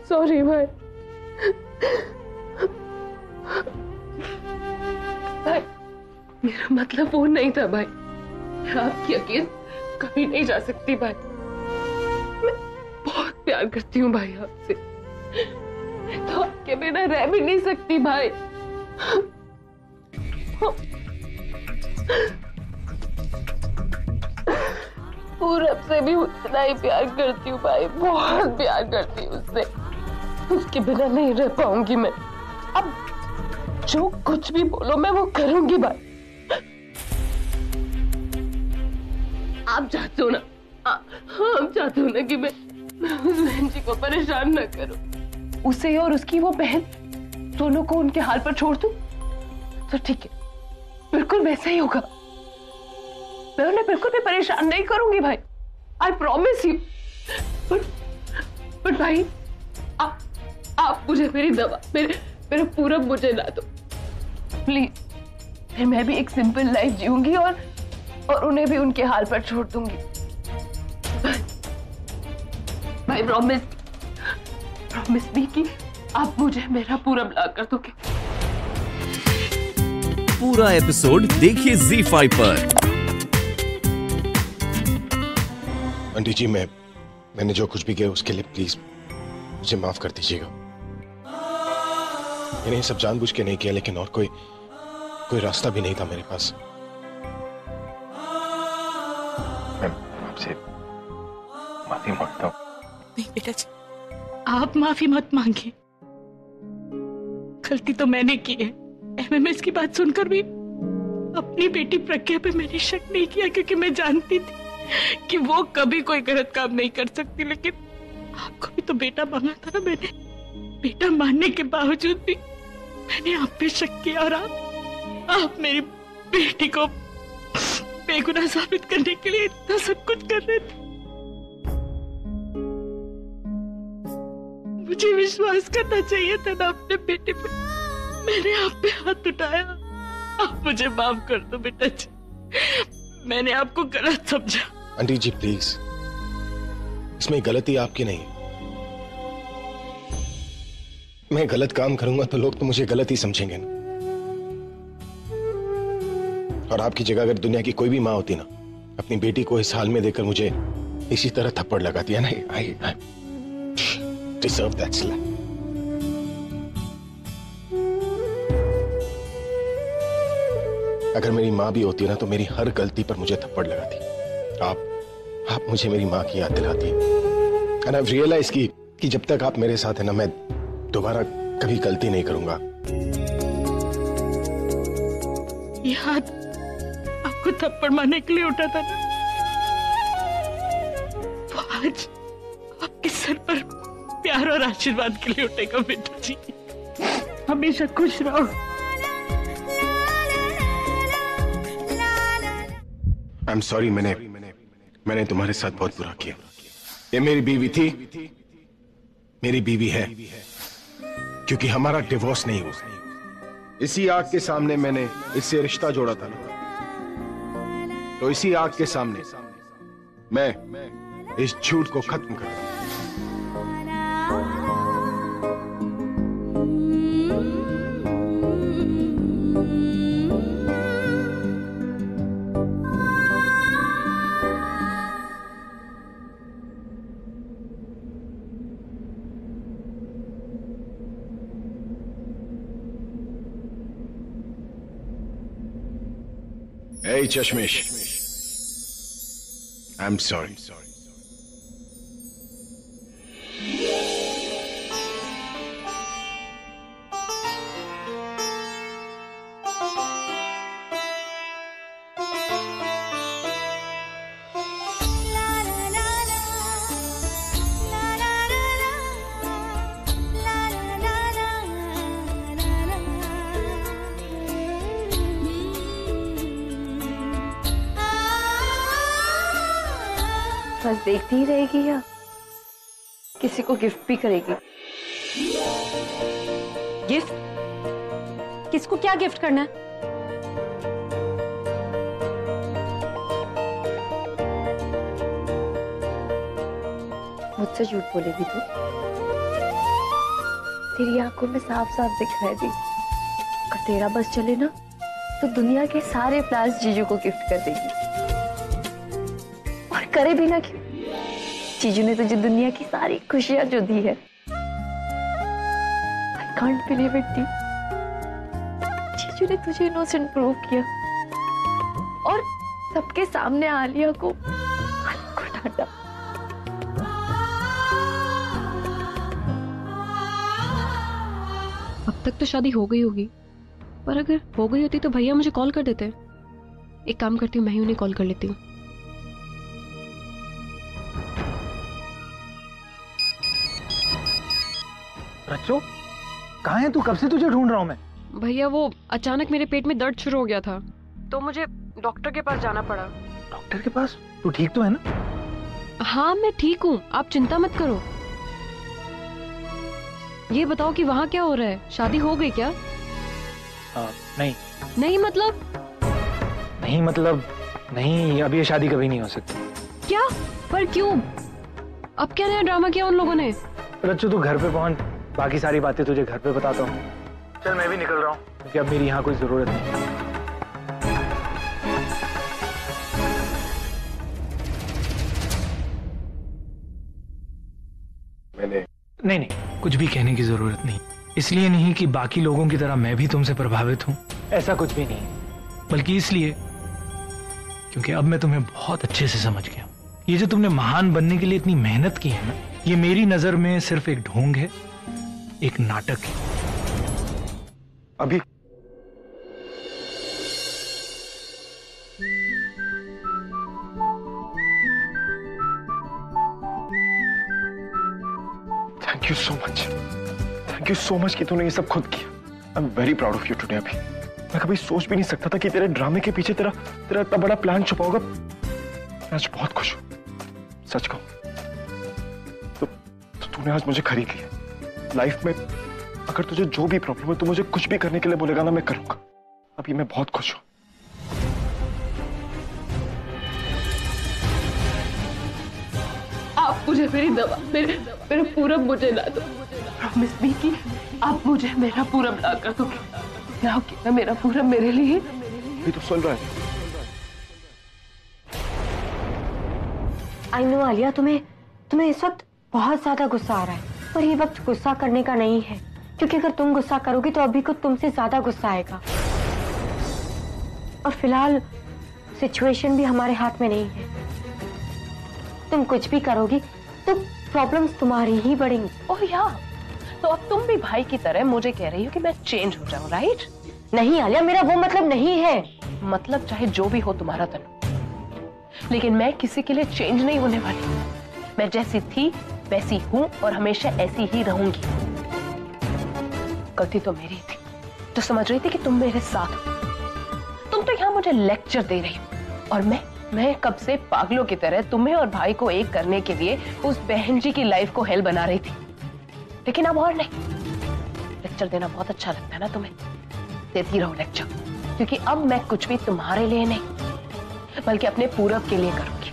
Sorry भाई। भाई मेरा मतलब वो नहीं था भाई, आपकी यकीन कभी नहीं जा सकती भाई। मैं बहुत प्यार करती हूँ भाई आपसे, मैं तो आपके बिना रह भी नहीं सकती भाई। पूरब से भी उतना ही प्यार करती हूँ भाई, बहुत प्यार करती हूँ उससे, उसके बिना नहीं रह पाऊंगी मैं। अब जो कुछ भी बोलो मैं वो करूंगी भाई। आप चाहते हो ना, हम चाहते हो ना कि मैं उस बहन जी को परेशान ना करूं, उसे और उसकी वो बहन दोनों को उनके हाल पर छोड़ दूं, तो ठीक है, बिल्कुल वैसा ही होगा। मैं उन्हें बिल्कुल भी परेशान नहीं करूंगी भाई, आई प्रॉमिस यू। बट भाई आप मुझे मेरी दवा, मेरे पूरब मुझे ला दो प्लीज, फिर मैं भी एक सिंपल लाइफ जीऊंगी और उन्हें भी उनके हाल पर छोड़ दूंगी। भाई प्रॉमिस मी कि आप मुझे मेरा पूरब ला कर दोगे। पूरा एपिसोड देखिए ZEE5 पर। आंटी जी, मैंने जो कुछ भी किया उसके लिए प्लीज मुझे माफ कर दीजिएगा। मैंने ये सब जानबूझ के नहीं किया, लेकिन और कोई रास्ता भी नहीं था मेरे पास। मैं आपसे माफी मांगता हूँ। नहीं बेटा जी, आप माफी मत मांगिए, गलती तो मैंने की है। MMS की बात सुनकर भी अपनी बेटी प्रज्ञा पे मैंने शक नहीं किया, क्योंकि मैं जानती थी कि वो कभी कोई गलत काम नहीं कर सकती। लेकिन आपको भी तो बेटा मांगा था ना मैंने, बेटा मानने के बावजूद भी मैंने आप पे शक किया, और आप मेरी बेटी को बेगुनाह साबित करने के लिए इतना सब कुछ कर रहे थे। मुझे विश्वास करना चाहिए था ना अपने बेटे पे, मैंने आप पे हाथ उठाया। आप मुझे माफ कर दो बेटा जी, मैंने आपको गलत समझा। आंटी जी प्लीज, इसमें गलती आपकी नहीं है। मैं गलत काम करूंगा तो लोग तो मुझे गलत ही समझेंगे ना। और आपकी जगह अगर दुनिया की कोई भी माँ होती ना, अपनी बेटी को इस हाल में देखकर मुझे इसी तरह थप्पड़ लगा दिया ना। I deserve that slap. अगर मेरी माँ भी होती ना तो मेरी हर गलती पर मुझे थप्पड़ लगाती। आप मुझे मेरी माँ की याद दिलाती। एंड आई रियलाइज कि जब तक आप मेरे साथ है ना, मैं दोबारा कभी गलती नहीं करूंगा। याद आपको थप्पड़ मारने के लिए उठा था ना, वो आज आपके सर पर प्यार और आशीर्वाद के लिए उठेगा बेटा जी। हमेशा खुश रहो। आई एम सॉरी, मैंने तुम्हारे साथ बहुत बुरा किया। ये मेरी बीवी थी, मेरी बीवी है, क्योंकि हमारा डिवोर्स नहीं हुआ। इसी आग के सामने मैंने इससे रिश्ता जोड़ा था, तो इसी आग के सामने मैं इस झूठ को खत्म कर दूं। Hey, Chashmish. I'm sorry. बस देखती ही रहेगी या किसी को गिफ्ट भी करेगी? गिफ्ट? किसको क्या गिफ्ट करना है? मुझसे झूठ बोलेगी तू? तेरी आंखों में साफ साफ दिख रहा है दी, अगर तेरा बस चले ना तो दुनिया के सारे प्लान्स जीजू को गिफ्ट कर देगी। और करे भी ना क्यों, जीजू ने तुझे दुनिया की सारी खुशियां जो दी है। I can't believe it दी, जीजू ने तुझे इनोसेंट प्रूव किया और सबके सामने आलिया को डांटा। अब तक तो शादी हो गई होगी, पर अगर हो गई होती तो भैया मुझे कॉल कर देते। एक काम करती हूँ, मैं ही उन्हें कॉल कर लेती हूँ। रच्चो, कहाँ है तू? कब से तुझे ढूंढ रहा हूँ मैं। भैया वो अचानक मेरे पेट में दर्द शुरू हो गया था, तो मुझे डॉक्टर के पास जाना पड़ा। डॉक्टर के पास? तू ठीक तो है ना? हाँ मैं ठीक हूँ, आप चिंता मत करो। ये बताओ कि वहाँ क्या हो रहा है? शादी हो गई क्या? नहीं। नहीं मतलब? नहीं मतलब नहीं, अब ये शादी कभी नहीं हो सकती। क्या? पर क्यों? अब क्या नया ड्रामा किया उन लोगों ने? रच्चू तू घर पे पहुंच, बाकी सारी बातें तुझे घर पे बताता हूँ। चल मैं भी निकल रहा हूँ, क्योंकि अब मेरी यहाँ कोई जरूरत नहीं। नहीं, कुछ भी कहने की जरूरत नहीं। इसलिए नहीं कि बाकी लोगों की तरह मैं भी तुमसे प्रभावित हूं, ऐसा कुछ भी नहीं, बल्कि इसलिए क्योंकि अब मैं तुम्हें बहुत अच्छे से समझ गया। ये जो तुमने महान बनने के लिए इतनी मेहनत की है ना, ये मेरी नजर में सिर्फ एक ढोंग है, एक नाटक है। अभी थैंक यू सो मच कि तूने ये सब खुद किया। I am very proud of you today. अभी मैं कभी सोच भी नहीं सकता था कि तेरे ड्रामे के पीछे तेरा इतना बड़ा प्लान छुपा होगा। मैं आज बहुत खुश हूं, सच कहूं तो तूने आज मुझे खरीद लिया। लाइफ में अगर तुझे जो भी प्रॉब्लम है, तू मुझे कुछ भी करने के लिए बोलेगा ना, मैं करूंगा। अभी मैं बहुत खुश हूं। आप मुझे मेरी दवा, मेरा पूरब मुझे ला दो। प्रॉमिस भी कि आप मुझे मेरा पूरब ला कर दोगे। लाओगे ना मेरा पूरब मेरे लिए? अभी तो सुन रहा है। आई नो आलिया, तुम्हें इस वक्त बहुत ज्यादा गुस्सा आ रहा है, पर ये वक्त गुस्सा करने का नहीं है, क्योंकि अगर तुम गुस्सा करोगी तो अभी को तुमसे ज्यादा गुस्सा आएगा। और फिलहाल सिचुएशन भी हमारे हाथ में नहीं है। तुम कुछ भी करोगी तो प्रॉब्लम्स तुम्हारी ही बढ़ेंगी। ओह या, तो अब तुम भी भाई की तरह मुझे कह रही हो कि मैं चेंज हो जाऊं, राइट? नहीं आलिया, मेरा वो मतलब नहीं है। मतलब चाहे जो भी हो तुम्हारा तनु, लेकिन मैं किसी के लिए चेंज नहीं होने वाली। मैं जैसी थी वैसी हूं और हमेशा ऐसी ही रहूंगी। गलती तो मेरी थी, तो समझ रही थी कि तुम मेरे साथ हो। तुम तो यहाँ मुझे लेक्चर दे रही हो और मैं कब से पागलों की तरह तुम्हें और भाई को एक करने के लिए उस बहन जी की लाइफ को हेल बना रही थी। लेकिन अब और नहीं। लेक्चर देना बहुत अच्छा लगता है ना तुम्हें, देती रहो लेक्चर, क्योंकि अब मैं कुछ भी तुम्हारे लिए नहीं बल्कि अपने पूरब के लिए करूंगी।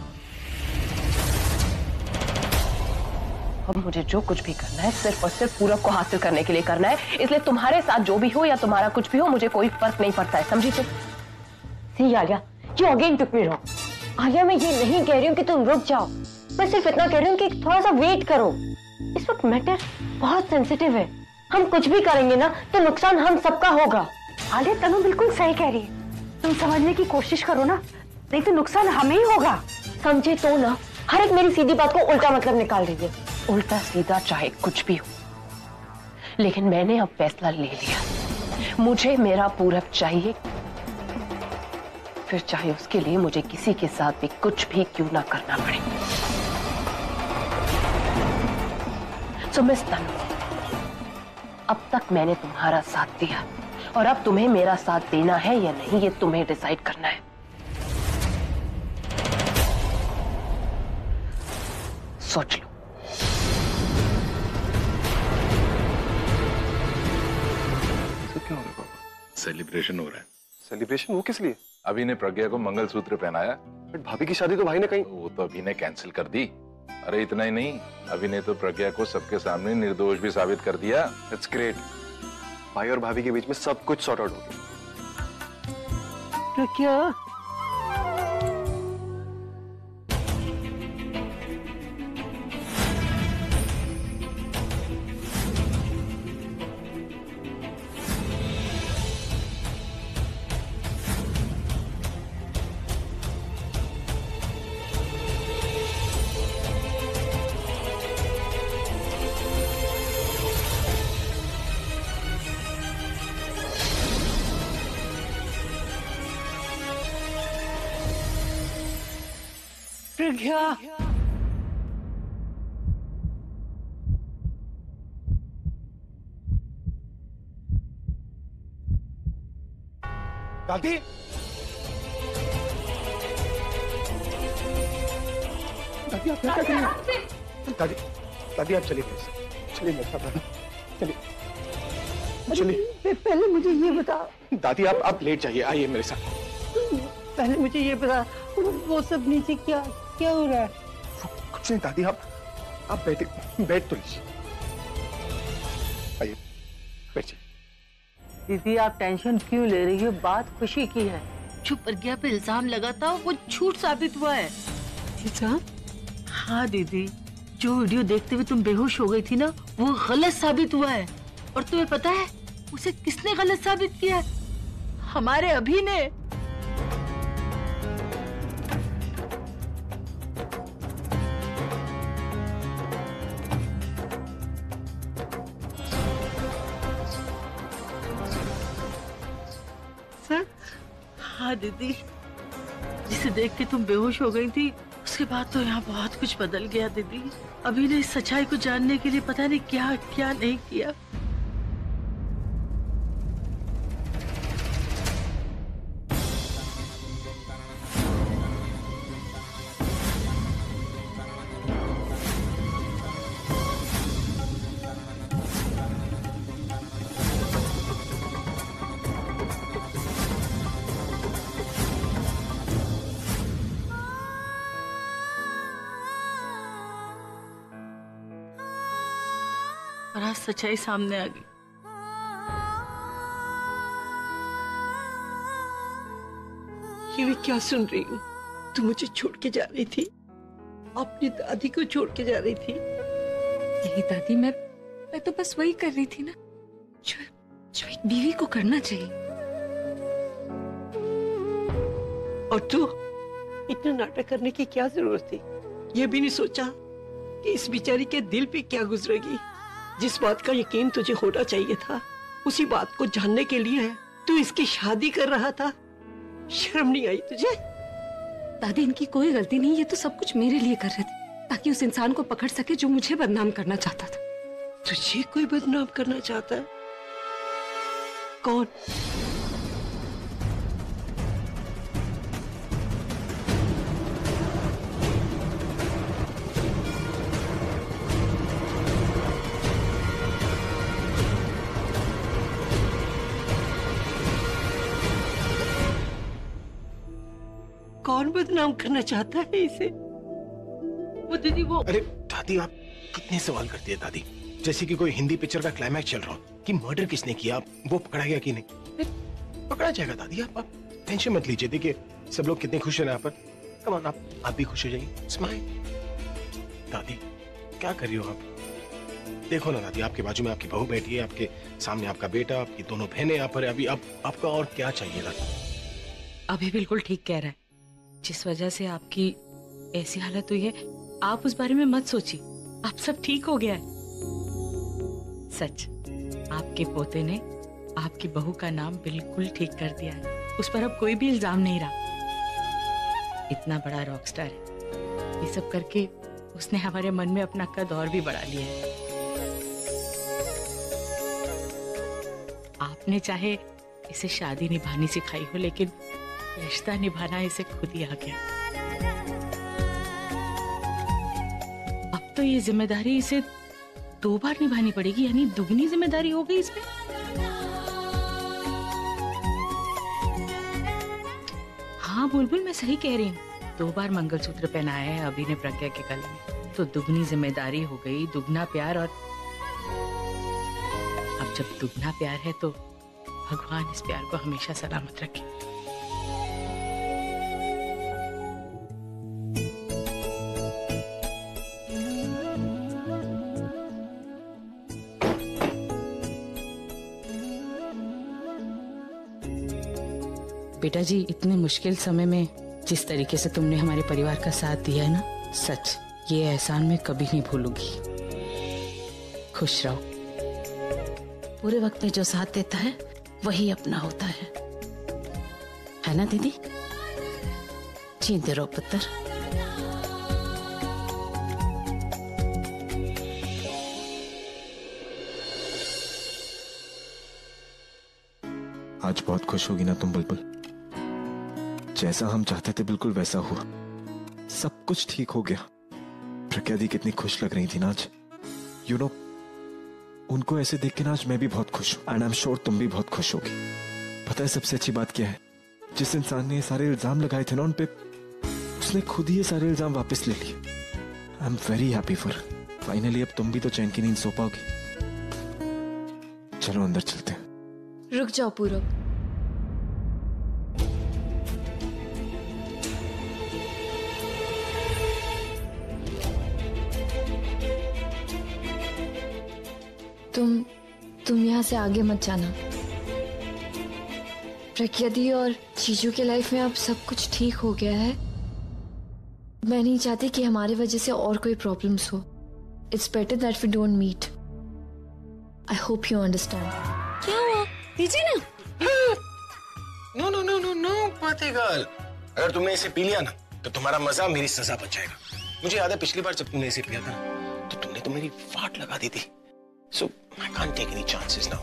अब मुझे जो कुछ भी करना है सिर्फ और सिर्फ पूरब को हासिल करने के लिए करना है। इसलिए तुम्हारे साथ जो भी हो या तुम्हारा कुछ भी हो, मुझे कोई फर्क नहीं पड़ता है, समझी तुम? See Aliya, you again took me wrong. Aliya, मैं ये नहीं कह रही हूँ कि तुम रुक जाओ, मैं सिर्फ इतना कह रही हूँ कि थोड़ा सा वेट करो। इस वक्त मैटर बहुत सेंसिटिव है। हम कुछ भी करेंगे ना तो नुकसान हम सबका होगा। आलिया, तनु बिल्कुल सही कह रही है, तुम समझने की कोशिश करो ना, नहीं तो नुकसान हमें ही होगा। समझे तो ना, हर एक मेरी सीधी बात को उल्टा मतलब निकाल रही है। उल्टा सीधा चाहे कुछ भी हो, लेकिन मैंने अब फैसला ले लिया। मुझे मेरा पूरब चाहिए, फिर चाहे उसके लिए मुझे किसी के साथ भी कुछ भी क्यों ना करना पड़े। सो मिस तनु, अब तक मैंने तुम्हारा साथ दिया और अब तुम्हें मेरा साथ देना है या नहीं, ये तुम्हें डिसाइड करना है। सोच लो। क्या हो रहा है पापा? सेलिब्रेशन हो रहा है। सेलिब्रेशन? वो किस लिए? अभी ने प्रज्ञा को मंगलसूत्र पहनाया। बट भाभी की शादी तो भाई ने कहीं। वो तो अभी ने कैंसिल कर दी। अरे इतना ही नहीं, अभी ने तो प्रज्ञा को सबके सामने निर्दोष भी साबित कर दिया। It's great. भाई और भाभी के बीच में सब कुछ सॉर्ट आउट हो गया। प्रज्ञा, प्रज्ञा, दादी, दादी आप क्या कर रही हैं? दादी, दादी आप चलिए चलिए मेरे साथ, चलिए चलिए। पहले मुझे ये बता। दादी आप लेट जाइए, आइए मेरे साथ। पहले मुझे ये बता, वो सब नीचे क्या क्या हो रहा है? कुछ नहीं दादी, आप बैठ तो लीजिए, आइए बैठिए। दीदी आप टेंशन क्यों ले रही हो? बात खुशी की है। जो प्रज्ञा पे इल्जाम लगा था वो झूठ साबित हुआ है। इल्जाम? हाँ दीदी, जो वीडियो देखते हुए तुम बेहोश हो गई थी ना, वो गलत साबित हुआ है। और तुम्हें पता है उसे किसने गलत साबित किया है? हमारे अभी ने। हाँ दीदी, जिसे देख के तुम बेहोश हो गई थी, उसके बाद तो यहाँ बहुत कुछ बदल गया दीदी। अभी ने इस सच्चाई को जानने के लिए पता नहीं क्या क्या नहीं किया। और आज सच्चाई सामने आ गई। ये मैं क्या सुन रही हूँ? तू मुझे छोड़ के जा रही थी, अपनी दादी को छोड़ के जा रही थी। नहीं दादी, मैं तो बस वही कर रही थी ना जो एक बीवी को करना चाहिए। और तू इतना नाटक करने की क्या जरूरत थी? ये भी नहीं सोचा कि इस बेचारी के दिल पे क्या गुजरेगी? जिस बात का यकीन तुझे होना चाहिए था, उसी बात को जानने के लिए तू इसकी शादी कर रहा था। शर्म नहीं आई तुझे? दादी इनकी कोई गलती नहीं, ये तो सब कुछ मेरे लिए कर रहे थे ताकि उस इंसान को पकड़ सके जो मुझे बदनाम करना चाहता था। तुझे कोई बदनाम करना चाहता है? कौन? कौन बदनाम करना चाहता है इसे? वो दीदी वो। अरे दादी आप कितने सवाल करती है दादी, जैसे कि कोई हिंदी पिक्चर का क्लाइमैक्स चल रहा हो कि मर्डर किसने किया, वो पकड़ा गया कि नहीं। पकड़ा जाएगा दादी, आप टेंशन मत लीजिए। देखिए सब लोग कितने खुश हैं यहाँ पर। कम ऑन, आप भी खुश हो जाइए, स्माइल। दादी क्या कर रही हो आप? देखो ना दादी, आपके बाजू में आपकी बहू बैठी है, आपके सामने आपका बेटा, आपकी दोनों बहनें यहाँ पर है। अभी आपका और क्या चाहिए दादी? अभी बिल्कुल ठीक कह रहा है। जिस वजह से आपकी ऐसी हालत हुई है, आप उस बारे में मत सोचिए, अब सब ठीक हो गया है। सच, आपके पोते ने आपकी बहू का नाम बिल्कुल ठीक कर दिया है। उस पर अब कोई भी इल्जाम नहीं रहा। इतना बड़ा रॉकस्टार है, ये सब करके उसने हमारे मन में अपना कद और भी बढ़ा लिया है। आपने चाहे इसे शादी निभानी सिखाई हो, लेकिन रिश्ता निभाना इसे खुद ही आ गया। अब तो ये जिम्मेदारी इसे 2 बार निभानी पड़ेगी, यानी दुगनी जिम्मेदारी हो गई इस पे। हाँ बुलबुल, मैं सही कह रही हूँ। 2 बार मंगलसूत्र पहनाया है अभी ने प्रज्ञा के गले में, तो दुगनी जिम्मेदारी हो गई, दुगना प्यार। और अब जब दुगना प्यार है तो भगवान इस प्यार को हमेशा सलामत रखे। बेटा जी, इतने मुश्किल समय में जिस तरीके से तुमने हमारे परिवार का साथ दिया है ना, सच ये एहसान मैं कभी नहीं भूलूंगी। खुश रहो। पूरे वक्त में जो साथ देता है वही अपना होता है ना दीदी? जीते रहो पुत्र। आज बहुत खुश होगी ना तुम बुलबुल? जैसा हम चाहते थे बिल्कुल वैसा हुआ, सब कुछ ठीक हो गया। प्रज्ञा दी कितनी खुश लग रही थी ना आज। यू नो, उनको ऐसे देख के ना आज मैं भी बहुत खुश हूं, एंड आई एम श्योर तुम भी बहुत खुश होगी। पता है सबसे अच्छी बात क्या है? जिस इंसान ने ये सारे इल्जाम लगाए थे ना उन पे, उसने खुद ही ये सारे इल्जाम वापस ले लिए। I am very happy for. Finally अब तुम भी तो चैन की नींद सो पाओगी। चलो अंदर चलते हैं। रुक जाओ पूरब। तुम यहाँ से आगे मत जाना। प्रज्ञा दी और जीजू के लाइफ में अब सब कुछ ठीक हो गया है। मैं नहीं चाहती कि हमारे वजह से और कोई प्रॉब्लम्स हो। It's better that we don't meet. I hope you understand. क्या हुआ? दीजिए ना। No no no no no party girl, अगर तुमने इसे पी लिया ना तो तुम्हारा मजा मेरी सजा बच जाएगा। मुझे याद है पिछली बार जब तुमने इसे पिया था तो तुमने तो मेरी वाट लगा दी थी। So I can't take any chances now.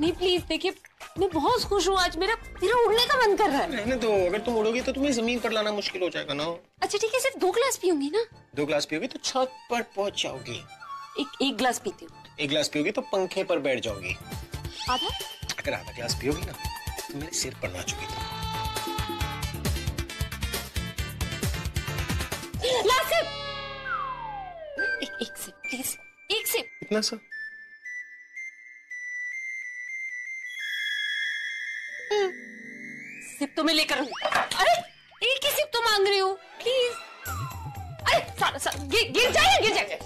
नहीं प्लीज देखिए, मैं बहुत खुश हूँ आज। मेरा उड़ने का मन कर रहा है। रहने दो, अगर तुम उड़ोगी तो तुम्हें जमीन पर लाना मुश्किल हो जाएगा ना। अच्छा ठीक है, सिर्फ 2 ग्लास पीऊंगी ना। 2 ग्लास पियोगी तो छत पर पहुंच जाओगी। एक ग्लास पीती हूँ। 1 ग्लास पियोगी तो पंखे पर बैठ जाओगी। आधा? अगर आधा ग्लास पियोगी ना तो मेरे सिर पर नाचोगी। एक सिप प्लीज, एक सिप। इतना सा? सिप तो मैं लेकर हूँ। अरे एक ही सिप तो मांग रही हूँ प्लीज। अरे सारा गिर जाएगा।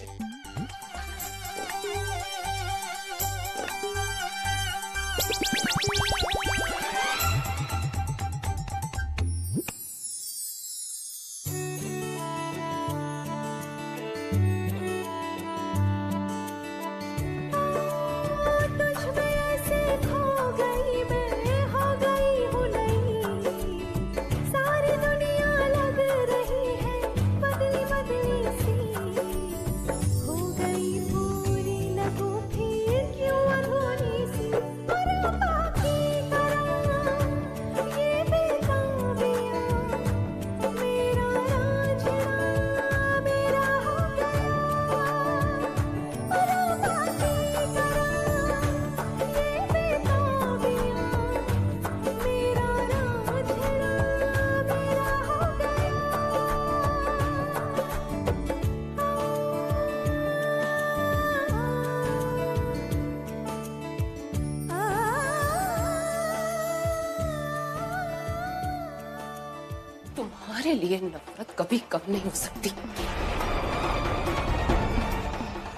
तुम्हारे लिए नफरत कभी कम नहीं हो सकती।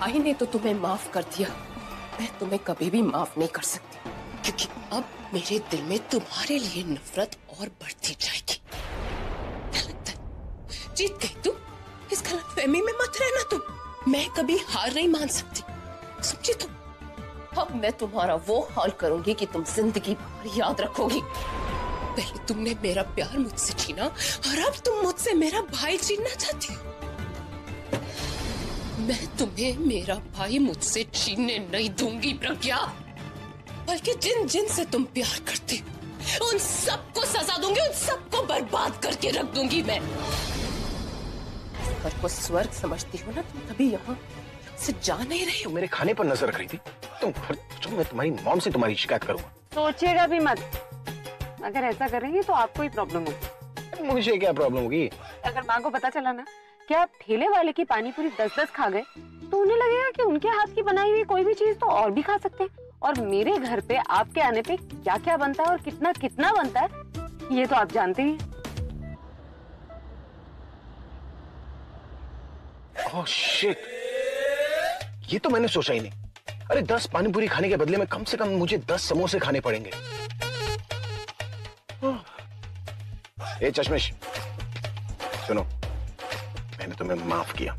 आई ने तो तुम्हें माफ कर दिया, मैं तुम्हें कभी भी माफ नहीं कर सकती, क्योंकि अब मेरे दिल में तुम्हारे लिए नफरत और बढ़ती जाएगी। क्या लगता है जीत गई तुम? इस गलतफहमी में मत रहना तुम। मैं कभी हार नहीं मान सकती, समझी तुम? अब मैं तुम्हारा वो हाल करूंगी कि तुम जिंदगी भर याद रखोगी। पहले तुमने मेरा प्यार मुझसे छीना और अब तुम मुझसे मेरा भाई छीनना चाहती हो। मैं तुम्हें मेरा भाई मुझसे छीनने नहीं दूंगी प्रज्ञा, बल्कि जिन जिन से तुम प्यार करती हो उन सबको सजा दूंगी, उन सबको बर्बाद करके रख दूंगी मैं। घर को स्वर्ग समझती हो ना तुम, तभी यहाँ से जा नहीं रही हो। मेरे खाने पर नजर रख रही थी तुम। घर मैं तुम्हारी मॉम से तुम्हारी शिकायत करूंगा। सोचिएगा भी मत, अगर ऐसा करेंगे तो आपको ही प्रॉब्लम होगी। मुझे क्या प्रॉब्लम होगी? अगर माँ को पता चला ना कि आप ठेले वाले की पानी पूरी 10-10 खा गए तो उन्हें लगेगा कि उनके हाथ की बनाई हुई कोई भी चीज तो और भी खा सकते हैं। और मेरे घर पे आपके आने पे क्या क्या बनता है और कितना कितना बनता है ये तो आप जानते ही। ओह शिट, ये तो मैंने सोचा ही नहीं। अरे 10 पानी पूरी खाने के बदले में कम से कम मुझे 10 समोसे खाने पड़ेंगे। ए चश्मिश, सुनो, मैंने तुम्हें माफ किया।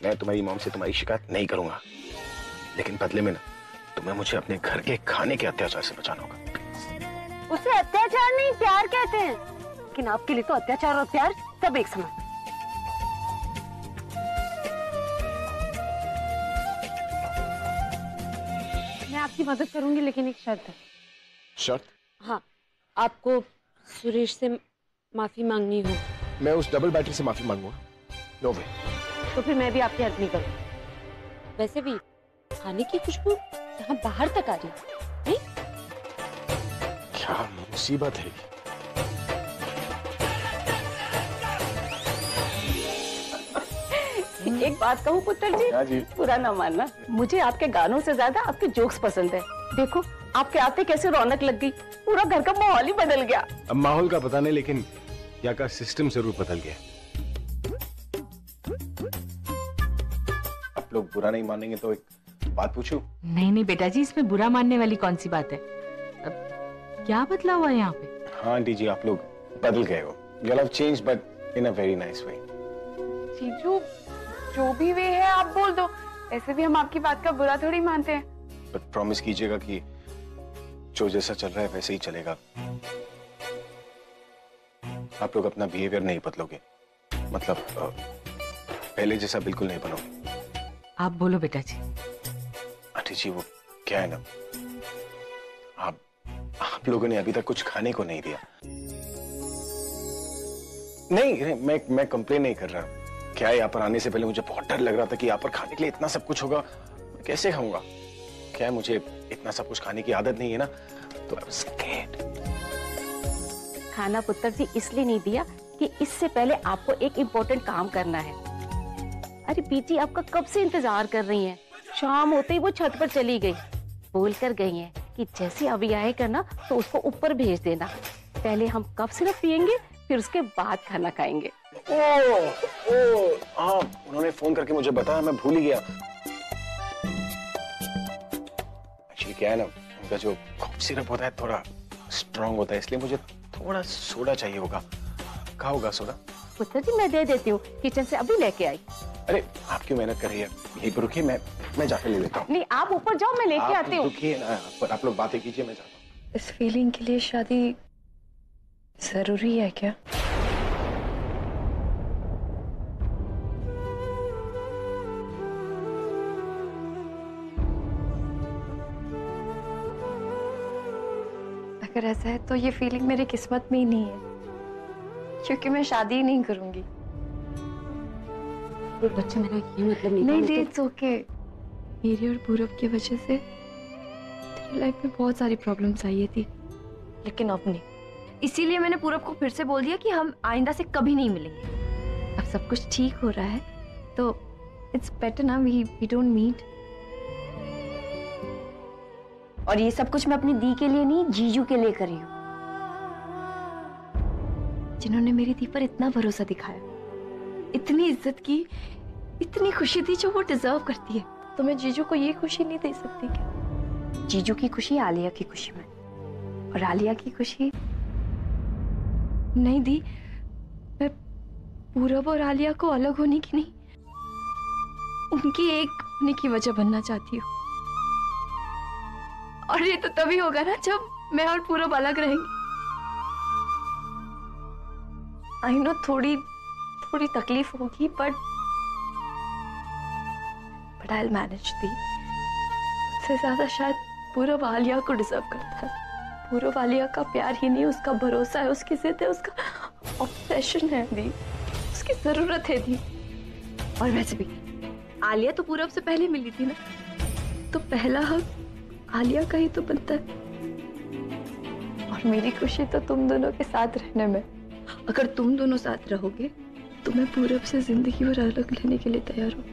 मैं तुम्हारी मॉम से तुम्हारी शिकायत नहीं करूंगा, लेकिन बदले में ना तुम्हें मुझे अपने घर के खाने के अत्याचार से बचाना होगा। उसे अत्याचार नहीं प्यार कहते हैं, लेकिन आपके लिए तो अत्याचार और प्यार सब एक समान। मैं आपकी मदद करूंगी, लेकिन एक शर्त है। शर्त? हाँ, आपको सुरेश से माफी मांगनी हो। मैं उस डबल बैटरी से माफी मांगूंगा? नो वे। तो फिर मैं भी आपकी हेल्प नहीं करूंगी। वैसे भी खाने की खुशबू यहाँ बाहर तक आ रही है। क्या मुसीबत है। एक बात कहूँ पुत्र जी, बुरा ना मानना, मुझे आपके गानों से ज्यादा आपके जोक्स पसंद है। देखो आपके आते कैसे रौनक लग गई, पूरा घर का माहौल ही बदल गया। अब माहौल का पता नहीं, लेकिन यहाँ का सिस्टम जरूर बदल गया। आप लोग बुरा नहीं मानेंगे तो एक बात पूछूं? नहीं नहीं बेटा जी, इसमें बुरा मानने वाली कौन सी बात है। अब क्या बदला हुआ है यहाँ पे? हाँ आंटी जी, आप लोग बदल गए हो। You have changed, but in a very nice way. जीजू, जो भी वे है आप बोल दो, ऐसे भी हम आपकी बात का बुरा थोड़ी मानते हैं। But promise कीजिएगा कि जो जैसा चल रहा है वैसे ही चलेगा। आप लोग अपना बिहेवियर नहीं बदलोगे, मतलब पहले जैसा बिल्कुल नहीं बनोगे। आप बोलो बेटा जी। आंटी जी, वो क्या है ना, आप लोगों ने अभी तक कुछ खाने को नहीं दिया। नहीं, मैं कंप्लेन नहीं कर रहा। क्या है, यहाँ पर आने से पहले मुझे बहुत डर लग रहा था कि यहाँ पर खाने के लिए इतना सब कुछ होगा, मैं कैसे खाऊंगा। क्या है, मुझे इतना सब कुछ खाने की आदत नहीं है ना, तो I was scared। खाना पुत्र जी इसलिए नहीं दिया कि इससे पहले आपको एक इम्पोर्टेंट काम करना है। अरे बीजी आपका कब से इंतजार कर रही हैं। शाम होते ही वो छत पर चली गई, बोल कर गई हैं कि जैसे अभी आएगा ना तो उसको ऊपर भेज देना। पहले हम कप सिरप पियेंगे, फिर उसके बाद खाना खाएंगे। हाँ, उन्होंने फोन करके मुझे बताया, मैं भूल ही गया। एक्चुअली क्या है ना, उनका जो कॉफ सिरप होता है थोड़ा स्ट्रॉन्ग होता है, इसलिए मुझे थोड़ा सोडा चाहिए होगा। कहाँ होगा सोडा? पुत्र जी मैं दे देती हूँ, किचन से अभी लेके आई। अरे आप क्यों मेहनत कर रही है, यहीं पर रुकिए, मैं जाके ले लेता हूँ। नहीं आप ऊपर जाओ, मैं लेके आती हूँ। रुकिए ना, आप लोग बातें कीजिए, मैं जाता हूँ। इस फीलिंग के लिए शादी जरूरी है क्या? अगर ऐसा है तो ये फीलिंग मेरी किस्मत में ही नहीं है, क्योंकि मैं शादी ही नहीं करूंगी। बच्चे, मेरा ये मतलब नहीं, इट्स ओके। मेरी और पूरब की वजह से तेरी लाइफ में बहुत सारी प्रॉब्लम्स आई थी, लेकिन अब नहीं। इसीलिए मैंने पूरब को फिर से बोल दिया कि हम आइंदा से कभी नहीं मिलेंगे। अब सब कुछ ठीक हो रहा है तो इट्स बेटर ना वी डोंट मीट। और ये सब कुछ मैं अपनी दी के लिए नहीं, जीजू के लिए कर रही हूँ, जिन्होंने मेरी दी पर इतना भरोसा दिखाया, इतनी इज्जत की, इतनी खुशी दी जो वो डिजर्व करती है। तो मैं जीजू को ये खुशी नहीं दे सकती क्या? जीजू की खुशी आलिया की खुशी में, और आलिया की खुशी नहीं दी। मैं पूरब और आलिया को अलग होने की नहीं, उनकी एक होने की वजह बनना चाहती हूँ। और ये तो तभी होगा ना जब मैं और पूरब अलग रहेंगे। आई नो थोड़ी तकलीफ होगी, but I will manage the. उससे ज्यादा शायद पूरब आलिया को डिजर्व करता है। पूरब आलिया का प्यार ही नहीं, उसका भरोसा है, उसकी जिद है, उसका ऑब्सेशन है दी, उसकी जरूरत है दी। और वैसे भी आलिया तो पूरब से पहले मिली थी ना, तो पहला हक आलिया का ही तो बनता है। और मेरी खुशी तो तुम दोनों के साथ रहने में। अगर तुम दोनों साथ रहोगे तो मैं पूरब से जिंदगी भर अलग लेने के लिए तैयार हूँ।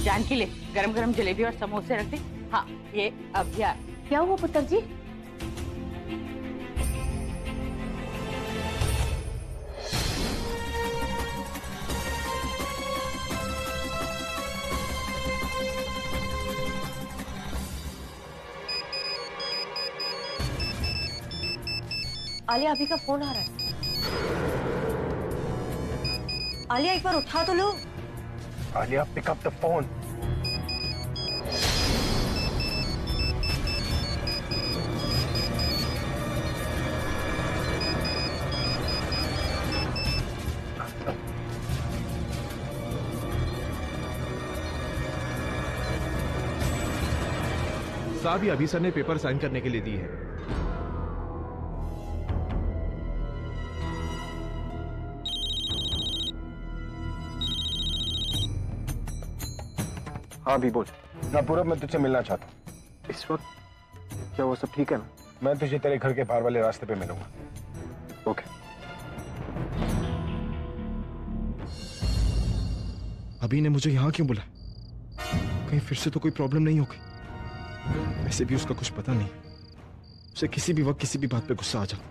जानकी ले, गरम गरम जलेबी और समोसे रख दे। हाँ, ये अभिया। क्या हुआ पुत्र जी? आलिया, अभी का फोन आ रहा है। आलिया, एक बार उठा तो लो। Aliya, pick up the phone. साहब, ये अभी सर ने पेपर साइन करने के लिए दी है। हाँ भी बोल। ना पूरब, मैं तुझसे मिलना चाहता हूँ इस वक्त। क्या वो सब ठीक है ना? मैं तुझे तेरे घर के बाहर वाले रास्ते पे मिलूंगा। ओके। अभी ने मुझे यहाँ क्यों बुलाया? कहीं फिर से तो कोई प्रॉब्लम नहीं हो गई? वैसे भी उसका कुछ पता नहीं, उसे किसी भी वक्त किसी भी बात पे गुस्सा आ जाता।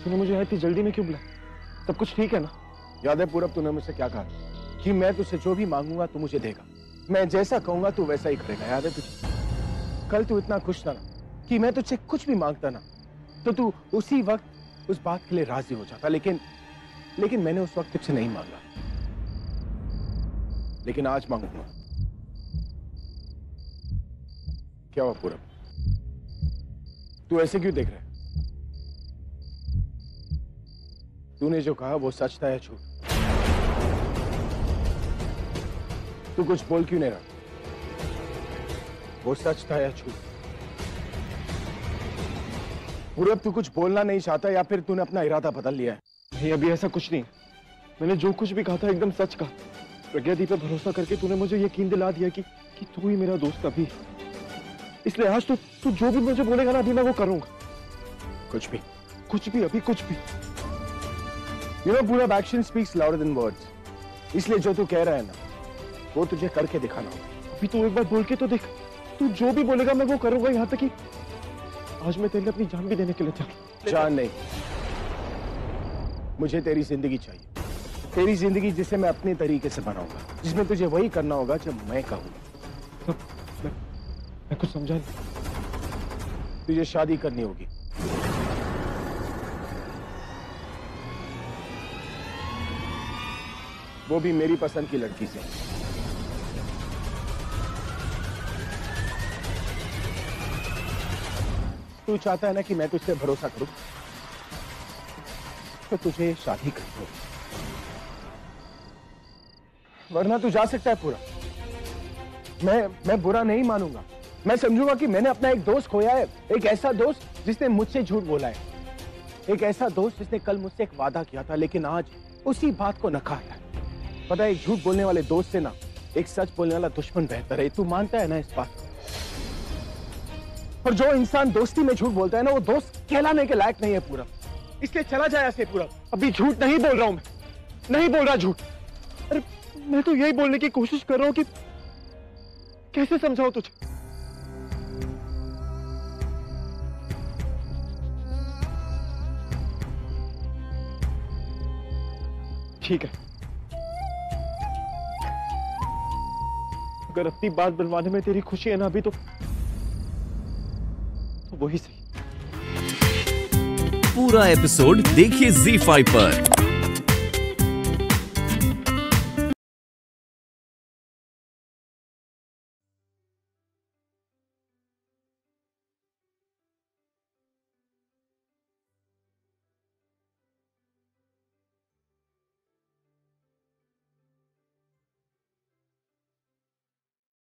तूने मुझे इतनी जल्दी में क्यों बुलाया? सब कुछ ठीक है ना? याद है पूरब, तूने मुझसे क्या कहा कि मैं तुझसे जो भी मांगूंगा तू मुझे देगा, मैं जैसा कहूंगा तू वैसा ही करेगा। याद है तुझे? कल तू इतना खुश था ना कि मैं तुझसे कुछ भी मांगता ना तो तू उसी वक्त उस बात के लिए राजी हो जाता। लेकिन मैंने उस वक्त तुझसे नहीं मांगा, लेकिन आज मांगूंगा। क्या हुआ पूरब, तू ऐसे क्यों देख रहा है? तूने जो कहा वो सच था या झूठ? तू कुछ बोल क्यों नहीं रहा? वो सच था या झूठ? पूरब, तू कुछ बोलना नहीं चाहता या फिर तूने अपना इरादा बदल लिया है? नहीं, अभी ऐसा कुछ नहीं। मैंने जो कुछ भी कहा था एकदम सच कहा। प्रज्ञा दी पे भरोसा करके तूने मुझे यकीन दिला दिया कि तू ही मेरा दोस्त अभी। इसलिए आज तू जो भी मुझे बोलेगा ना अभी मैं वो करूंगा। कुछ भी अभी कुछ भी। You know, पूरब, action speaks louder than words. इसलिए जो तू कह रहा है ना वो तुझे करके दिखाना होगा। अभी तू एक बार बोल के तो देख। तू जो भी बोलेगा मैं वो करूंगा, यहाँ तक कि आज मैं तेरे लिए अपनी जान भी देने के लिए तैयार। जान नहीं, मुझे तेरी जिंदगी चाहिए। तेरी जिंदगी जिसे मैं अपने तरीके से बनाऊंगा, जिसमें तुझे वही करना होगा जब मैं कहूंगा। मैं कुछ समझा नहीं। तुझे शादी करनी होगी। वो भी मेरी पसंद की लड़की से। तू चाहता है ना कि मैं तुझसे भरोसा करूं, तो तुझे शादी करनी होगी, वरना तू जा सकता है पूरा। मैं बुरा नहीं मानूंगा। मैं समझूंगा कि मैंने अपना एक दोस्त खोया है, एक ऐसा दोस्त जिसने मुझसे झूठ बोला है, एक ऐसा दोस्त जिसने कल मुझसे एक वादा किया था लेकिन आज उसी बात को नकारा है। पता है, एक झूठ बोलने वाले दोस्त से ना एक सच बोलने वाला दुश्मन बेहतर है। तू मानता है ना इस बात को? और जो इंसान दोस्ती में झूठ बोलता है ना वो दोस्त कहलाने के लायक नहीं है पूरा। इसलिए चला जाए ऐसे पूरा। अभी झूठ नहीं बोल रहा हूं मैं, नहीं बोल रहा झूठ। अरे मैं तो यही बोलने की कोशिश कर रहा हूं कि कैसे समझाऊं तुझे। ठीक है, अगर अपनी बात बनवाने में तेरी खुशी है ना अभी तो वही सही। पूरा एपिसोड देखिए ZEE5 पर।